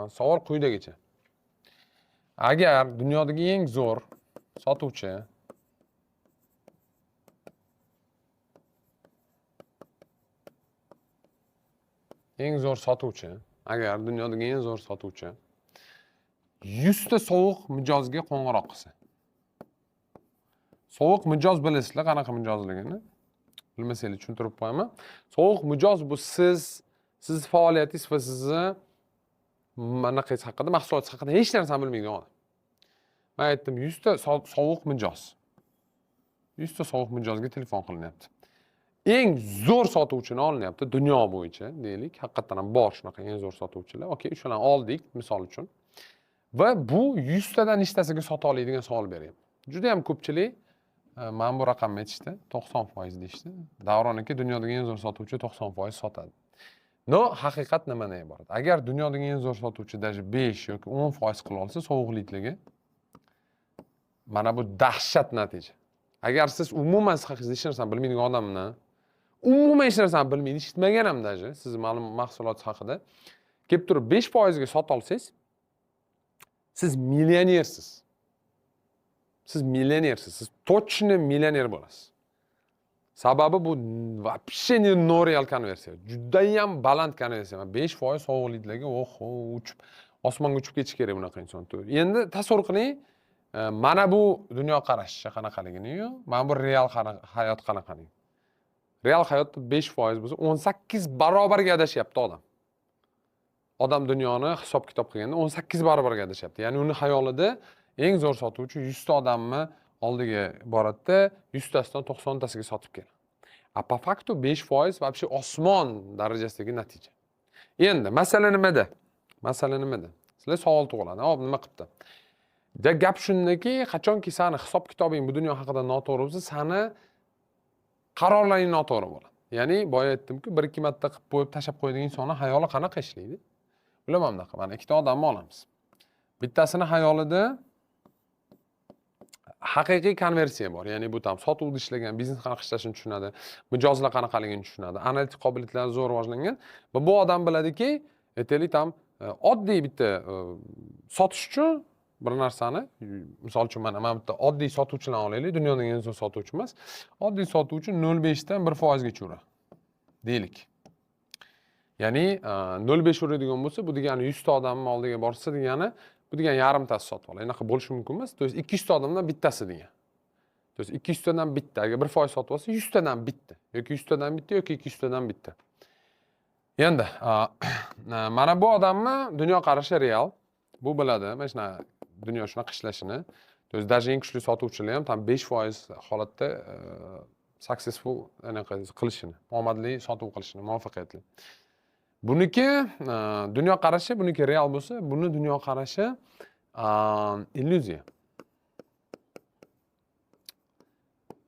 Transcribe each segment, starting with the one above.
savol quyidagicha. Agar dunyodagi eng zo'r sotuvchi agar dunyodagi eng zo'r sotuvchi 100 ta sovuq mijozga qo'ng'iroq qilsa. Sovuq mijoz bilasizlar qanaqa mijozligini? Bilmasanglar tushuntirib qo'yaman. Sovuq mijoz bu siz faoliyatingiz va sizni manaqangiz haqida, mahsulotingiz haqida hech narsani bilmaydigan odam. Men aytdim 100 ta sovuq mijoz. 100 ta sovuq mijozga telefon qilinyapti. Eng zo'r sotuvchini olinyapti dunyo bo'yicha deylik. Haqiqatan ham bor shunaqa eng zo'r sotuvchilar. Okey, shularni oldik misol uchun. Va bu 100 tadan nechtasiga sota oladigan savol beryapman. Juda ham ko'pchilik mana bu raqamni aytishdi, 90% deyishdi. Davron aka dunyodagi eng zo'r sotuvchi 90% sotadi. No, haqiqat nimadan iborat? Agar dunyodagi eng zo'r sotuvchi даже 5 yoki 10% qila olsa sovuqlikligi, mana bu dahshat natija. Agar siz umuman siz haqingizda hech narsani bilmaydigan odamni, umuman hech narsani bilmaydi, eshitmagan ham даже siz ma'lum mahsulotingiz haqida kelib turib 5% ga sota olsangiz, siz millionersiz. Siz millionersiz. Siz точно millioner bo'lasiz. Sababi bu вообще nereal konversiya. Juda ham baland konversiya. 5% sovuqliklarga uchib osmonga uchib ketish kerak bunaqa inson. Endi tasavvur qiling, mana bu dunyo qarashi qanaqaligini-yu, mana bu real hayot qanaqaligi. Real hayotda 5% bo'lsa 18 barobarga adashyapti odam. Odam dunyoni hisob-kitob qilganda 18 barobarga adashyapti. Ya'ni uni xayolida eng zo'r sotuvchi 100 ta odamni oldiga boradi-da, 100 tasidan 90 tasiga sotib keladi. Po faktu 5% вообще osmon darajasidagi natija. Endi masala nimada? Sizlar savol tug'iladi. Hop, nima qilibdi? Gap shundaki, qachonki seni hisob-kitobing bu dunyo haqida noto'g'ri bo'lsa, seni qarorlaring noto'g'ri bo'ladi. Ya'ni boya aytdimki, 1-2 marta qilib qo'yib tashab qo'yadigan insonning xayoli qanaqa ishlaydi? Bilaman bunaqa. Mana ikkita odamni olamiz. Bittasini xayolida haqiqiy konversiya bor. Ya'ni bu tam sotuvda ishlagan, biznes qanaqa ishlashini tushunadi, mijozlar qanaqaligini tushunadi, analitik qobiliyatlari zo'r rivojlangan va bu odam biladiki, aytaylik tam oddiy bitta sotish uchun bir narsani, misol uchun mana bitta oddiy sotuvchilarni olaylik, dunyodagi eng zo'r sotuvchi emas. Oddiy sotuvchi 0.5 dan 1% gacha uradi. Deylik. Ya'ni 0.5 uradigan bo'lsa, bu degani 100 ta odamning oldiga borsa degani, bu degani yarimtasi sotib oladi. Unaqa bo'lishi mumkin emas. To есть 200 ta odamdan bittasi degan. To есть 200 tadan bitta. Agar 1% sotib olsa, 100 tadan bitta yoki 100 tadan bitta yoki 200 tadan bitta. Endi mana bu odamni dunyo qarashi real. Bu biladi, mana shuna dunyo shunaqa ishlashini. To есть даже eng kuchli sotuvchilar ham tam 5% holatda successful qilishini, omadli sotuv qilishini, muvaffaqiyatli. Buniki dunyo qarashi, buniki real bo'lsa, buni dunyo qarashi illyuziya.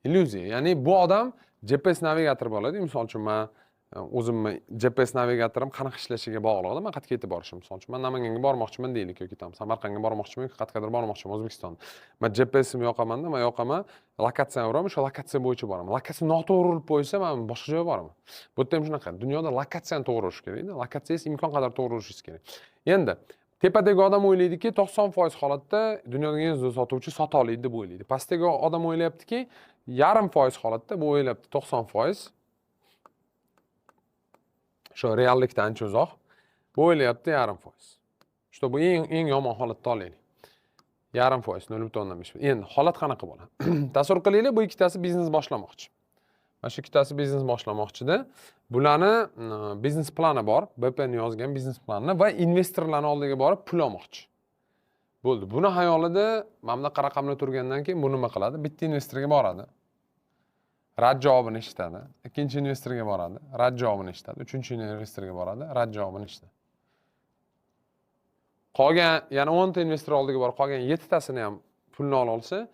Illyuziya. Ya'ni bu odam GPS navigator bo'ladi. Misol uchun men o'zimni GPS navigatorim qanaqa ishlashiga bog'liq. Men qayerga ketib borishim. Misol uchun men Namanganga bormoqchiman deylik yoki tam Samarqandga bormoqchiman yoki qayergadir bormoqchiman O'zbekistonda. Men GPS'im yoqamanda, men yoqaman, lokatsiyani uraman, o'sha lokatsiya bo'yicha boraman. Lokatsiya noto'g'ri urib qo'ysa, men boshqa joyga boraman. Bu yerda ham shunaqa. Dunyoda lokatsiyani to'g'ri urish kerak. Lokatsiyangiz imkon qadar to'g'ri urishingiz kerak. Endi tepadagi odam o'ylaydiki, 90% holatda dunyodagi eng zo'r sotuvchi sota oladi deb o'ylaydi. Pastdagi odam o'ylayaptiki, 0.5% holatda bu o'ylabdi 90%. Shu reallikdan ancha uzoq. Bu o'ylayapti 0.5%. Shu bu eng yomon holatda olaylik. 0.5%, 0.5. Endi holat qanaqa bo'ladi? Tasavvur qilaylik, bu ikkitasi biznes boshlamoqchi. Mana shu ikkitasi biznes boshlamoqchida. Bularni biznes plani bor, BP'ni yozgan biznes planini va investorlarning oldiga borib pul olmoqchi. Bo'ldi. Buni hayolida mana bunaqa raqamlar turgandan keyin bu nima qiladi? Bitta investorga boradi. Rad javobini eshitadi. Ikkinchi investorga boradi. Rad javobini eshitadi. Uchinchi investorga boradi. Rad javobini eshitadi. Qolgan, yana 10 ta investor oldiga borib, qolgan 7 tasini ham pulni olsa,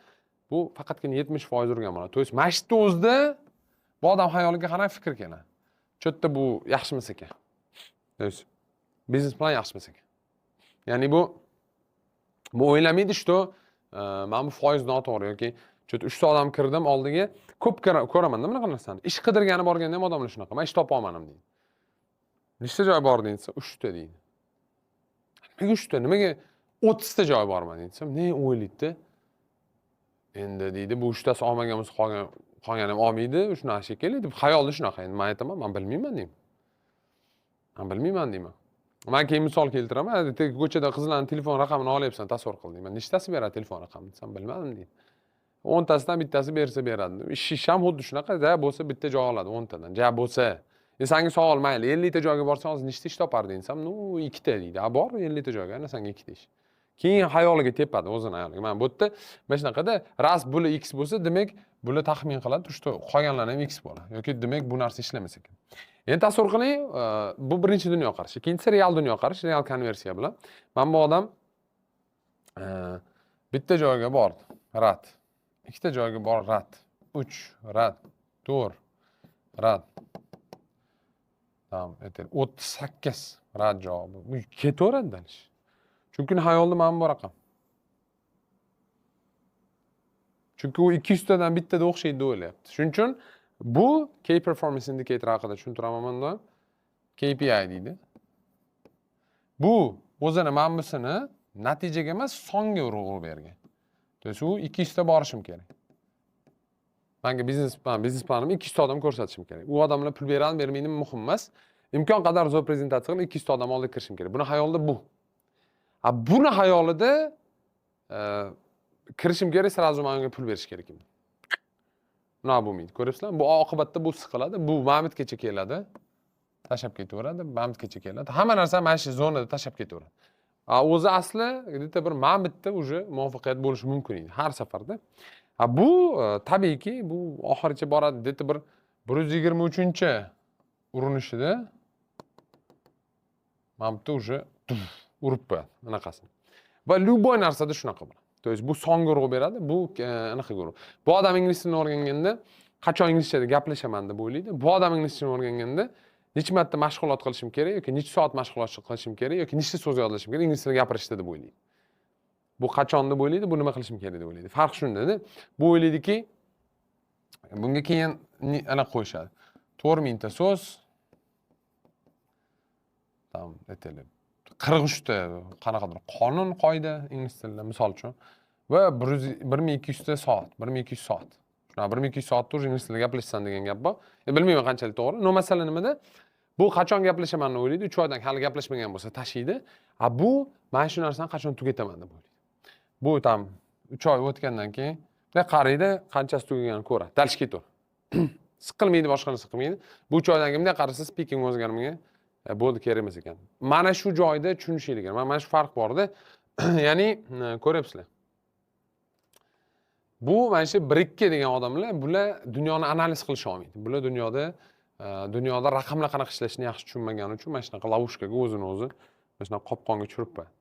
bu faqatgina 70% urgan bo'ladi. To есть mashitni o'zida bu odam hayoliga qanaqa fikr keladi? Cho'tta bu yaxshimiz ekan. To есть biznes plan yaxshimiz ekan. Ya'ni bu o'ylamaydi, что men bu foiz noto'g'ri yoki cho'ta 3 ta odam kirdim oldiga, ko'p ko'raman-da bunaqa narsani. Ish qidirgani borganda ham odamlar shunaqa. Men ish topa olmadim deydi. Nechta joy bor deysa, 3 ta deydi. nimaga 3 ta, nimaga 30 ta joy bormi desam, ne o'ylaydi? Endi deydi, bu 3 tasi olmagan bo'lsa qolgani ham olmaydi, shunaqa shekilli deb xayolda shunaqa. Endi men aytaman, men bilmayman deyman. Men bilmayman deyman. Men keyin misol keltiraman, ko'chada qizlarning telefon raqamini olyapsan, tasavvur qil deyman. Nechtasi beradi telefon raqamini desam, bilmadim deydi. 10 tasidan bittasi bersa beradi. Ish ham xuddi shunaqa, ja bo'lsa bitta joy oladi 10 tadan. Ja bo'lsa. Senga savol mayli, 50 ta joyga borsang hozir nechta ish toparding desam, "No, 2 ta" deydi. "A bor 50 ta joyga, ana senga 2 ta ish." Keyin xayoliga tepadi, o'zini xayoliga. Mana bu yerda mana shunaqada ras buli x bo'lsa, demak, buni taxmin qiladi, что qolganlari ham x bo'ladi. Yoki demak bu narsa ishlamas ekan. Endi tasavvur qiling, bu birinchi dunyoqarash. Ikkinchisi real dunyoqarash, real konversiya bilan. Mana bu odam bitta joyga bordi, rad. Ikkita joyga bor, rad. 3, rad. 4, rad. Tamam, aytaylik 38 rad javobi. Bu ketaveradi dalish. Chunki xayolda mana bu raqam. Chunki u 200 tadan bittada o'xshaydi deb o'ylayapti. Shuning uchun bu Key Performance Indicator haqida tushuntiraman bunda. KPI deydi. Bu o'zini mana busini natijaga emas, songa urg'u bergan. To есть u 200 ta borishim kerak. Menga biznes planim 200 ta odam ko'rsatishim kerak. U odamlar pul beradimi, bermaydimi muhim emas. Imkon qadar zo'r prezentatsiya qilib 200 ta odam oldiga kirishim kerak. Buni xayolda bu. Buni xayolida kirishim kerak, sразу menga pul berish kerak edi. Bunaqa bo'lmaydi. Ko'ryapsizlarmi? Bu oqibatda bu siqiladi, bu Mamitgacha keladi. Tashab ketaveradi, Mamitgacha keladi. Hamma narsa mana shu zonada tashab ketaveradi. O'zi asli где-то bir Mamitda уже muvaffaqiyat bo'lishi mumkin edi har safarda. Bu tabiiyki bu oxirigacha boradi. Где-то bir 123-urinishida Mamitda уже urib qo'yadi anaqasini. Va любой narsada shunaqa bo'ladi. To есть bu songa urg'u beradi, bu anaqaga urg'u. Bu odam ingliz tilini o'rganganda qachon inglizchada gaplashaman deb o'ylaydi. Bu odam ingliz tilini o'rganganda necha marta mashg'ulot qilishim kerak yoki necha soat mashg'ulot qilishim kerak yoki nechta so'z yodlashim kerak ingliz tilida gapirishda deb o'ylaydi. Bu qachon deb o'ylaydi, bu nima qilishim kerak deb o'ylaydi. Farq shunda-da. Bu o'ylaydiki, bunga keyin ana qo'yishadi. 4000 ta so'z. Tamam, aytaylik. 43 ta qanaqadir qonun, qoida ingliz tilida misol uchun va 1200 ta soat, 1200 soat. Shuna 1200 soatda ingliz tilida gaplashsan degan gap bor. Bilmayman qanchalik to'g'ri. No masala nimada? Bu qachon gaplashaman deb o'ylaydi. 3 oydan hali gaplashmagan bo'lsa tashiydi. Bu mana shu narsani qachon tugataman deb o'ylaydi. Bu tam 3 oy o'tgandan keyin qaraydi, qanchasi tugaganini ko'radi. Dalish ketaveradi. Siqilmaydi, boshqa narsa qilmaydi. Bu 3 oydan keyin bunday qarasa speaking o'zgarmagan. Bo'ldi, kerak emas ekan. Mana shu joyda tushunishinglar kerak. Mana shu farq borda. Ya'ni ko'ryapsizlar. Bu mana shu 1-2 degan odamlar, bular dunyoni analiz qilisha olmaydi. Bular dunyoda raqamlar qanaqa ishlashini yaxshi tushunmagani uchun mana shunaqa lavushkaga o'zini o'zi mana shunaqa qopqonga tushirib qo'yadi.